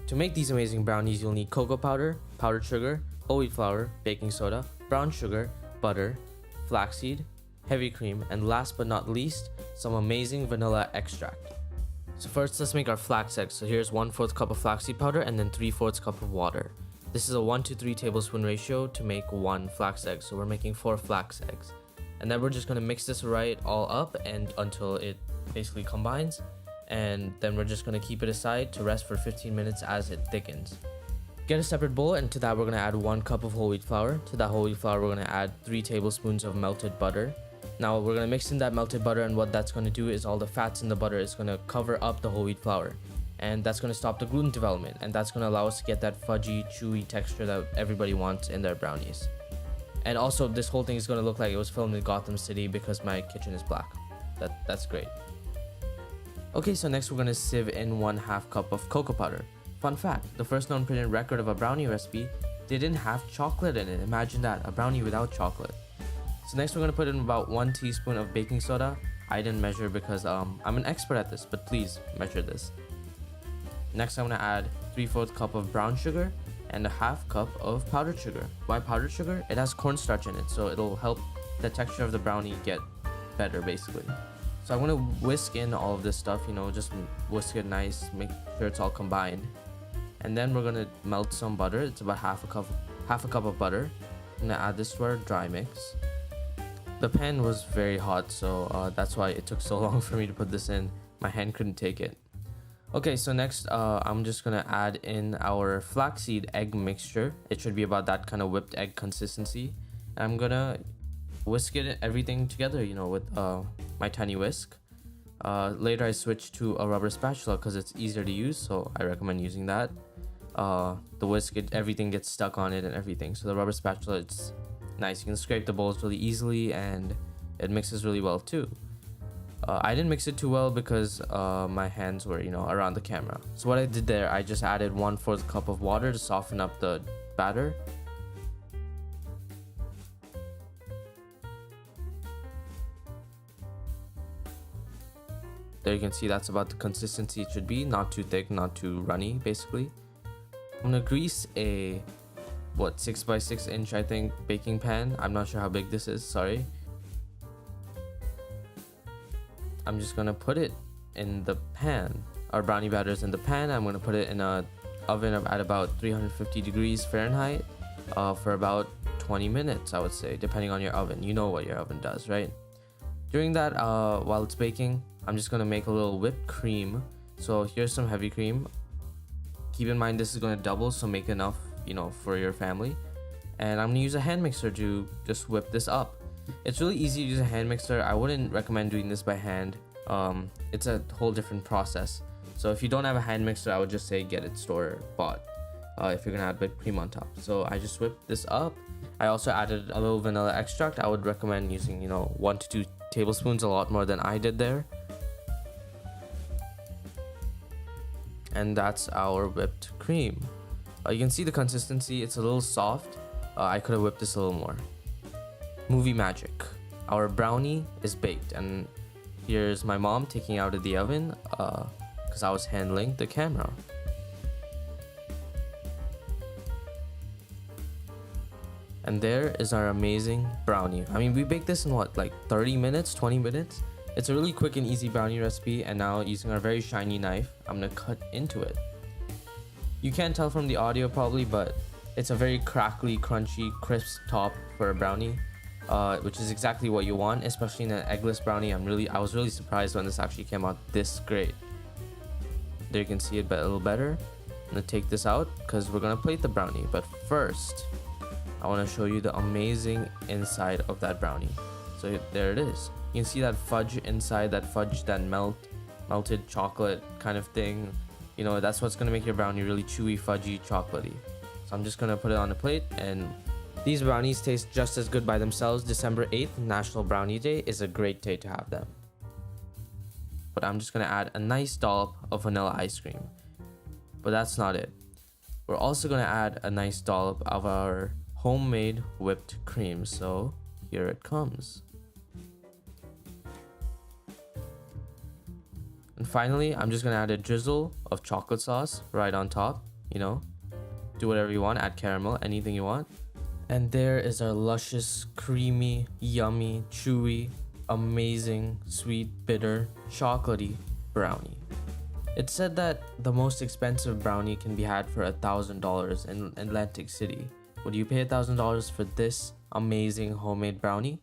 To make these amazing brownies, you'll need cocoa powder, powdered sugar, whole wheat flour, baking soda, brown sugar, butter, flaxseed, heavy cream, and last but not least, some amazing vanilla extract. So first, let's make our flax eggs. So here's 1/4 cup of flaxseed powder and then 3/4 cup of water. This is a 1 to 3 tablespoon ratio to make one flax egg. So we're making 4 flax eggs. And then we're just gonna mix this right all up and until it basically combines. And then we're just gonna keep it aside to rest for 15 minutes as it thickens. Get a separate bowl, and to that we're gonna add 1 cup of whole wheat flour. To that whole wheat flour we're gonna add 3 tablespoons of melted butter. Now we're gonna mix in that melted butter, and what that's gonna do is all the fats in the butter is gonna cover up the whole wheat flour. And that's gonna stop the gluten development, and that's gonna allow us to get that fudgy, chewy texture that everybody wants in their brownies. And also, this whole thing is gonna look like it was filmed in Gotham City because my kitchen is black. That's great. Okay, so next we're gonna sieve in 1/2 cup of cocoa powder. Fun fact, the first known printed record of a brownie recipe didn't have chocolate in it. Imagine that, a brownie without chocolate. So next we're gonna put in about 1 teaspoon of baking soda. I didn't measure because I'm an expert at this, but please measure this. Next I'm gonna add 3/4 cup of brown sugar and 1/2 cup of powdered sugar. Why powdered sugar? It has cornstarch in it, so it'll help the texture of the brownie get better basically. So I'm gonna whisk in all of this stuff, just whisk it nice, make sure it's all combined. And then we're gonna melt some butter. It's about half a cup of butter. I'm gonna add this to our dry mix. The pan was very hot, so that's why it took so long for me to put this in. My hand couldn't take it. Okay, so next I'm just gonna add in our flaxseed egg mixture. It should be about that kind of whipped egg consistency. And I'm gonna whisk everything together, with my tiny whisk. Later I switched to a rubber spatula because it's easier to use, so I recommend using that. The whisk, everything gets stuck on it and everything. So the rubber spatula, it's nice. You can scrape the bowls really easily and it mixes really well too. I didn't mix it too well because my hands were, around the camera. So what I did there, I just added 1/4 cup of water to soften up the batter. There you can see that's about the consistency it should be. Not too thick, not too runny, basically. I'm gonna grease a 6x6 inch I think baking pan. I'm not sure how big this is, sorry. I'm just gonna put it in the pan. Our brownie batter is in the pan. I'm gonna put it in a oven at about 350 degrees Fahrenheit for about 20 minutes, I would say, depending on your oven. You know what your oven does, right? During that, while it's baking, I'm just gonna make a little whipped cream. So here's some heavy cream. Keep in mind this is gonna double, so make enough, for your family. And I'm gonna use a hand mixer to just whip this up. It's really easy to use a hand mixer. I wouldn't recommend doing this by hand. It's a whole different process. So if you don't have a hand mixer, I would just say get it store bought if you're gonna add whipped cream on top. So I just whipped this up. I also added a little vanilla extract. I would recommend using 1 to 2 tablespoons, a lot more than I did there. And that's our whipped cream. You can see the consistency, it's a little soft. I could have whipped this a little more. Movie magic. Our brownie is baked, and here's my mom taking it out of the oven because I was handling the camera. And there is our amazing brownie. I mean, we baked this in 30 minutes, 20 minutes? It's a really quick and easy brownie recipe, and now using our very shiny knife, I'm gonna cut into it. You can't tell from the audio probably, but it's a very crackly, crunchy, crisp top for a brownie, which is exactly what you want, especially in an eggless brownie. I was really surprised when this actually came out this great. There you can see it a little better. I'm gonna take this out because we're gonna plate the brownie, but first, I wanna show you the amazing inside of that brownie. So there it is. You can see that fudge inside, that melted chocolate kind of thing. That's what's gonna make your brownie really chewy, fudgy, chocolatey. So I'm just gonna put it on a plate, and these brownies taste just as good by themselves. December 8th, National Brownie Day, is a great day to have them. But I'm just gonna add a nice dollop of vanilla ice cream. But that's not it. We're also gonna add a nice dollop of our homemade whipped cream. So here it comes. And finally, I'm just gonna add a drizzle of chocolate sauce right on top. you know, do whatever you want, add caramel, anything you want. And there is our luscious, creamy, yummy, chewy, amazing, sweet, bitter, chocolatey brownie. It's said that the most expensive brownie can be had for $1,000 in Atlantic City. Would you pay $1,000 for this amazing homemade brownie?